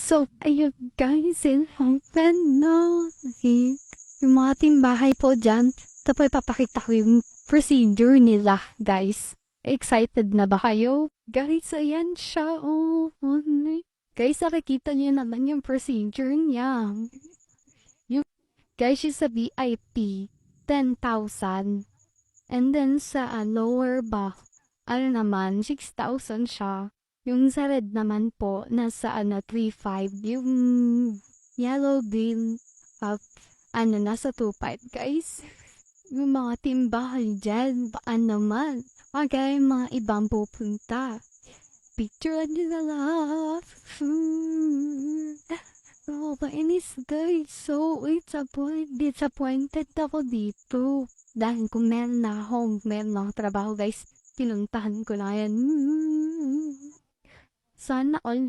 So, ayun guys, open na. Yung mga timbahay po dyan. Tapos papakita ko yung procedure nila, guys. Excited na ba kayo? Guys, ayan siya. Guys, nakikita niyo naman yung procedure niya. Yung, guys, yung sa VIP, 10,000. And then sa lower ba, naman, 6,000 siya. Yung sa red naman po, nasa 3,500. Yung yellow, green, nasa 2,500, guys. Yung mga timbahan dyan, baka naman. Bagay mga ibang pupunta. Picture nyo na lang. Oh, kainis guys. So, disappointed ako dito. Dahil kung meron akong trabaho guys, pinuntahan ko na yan. Sana all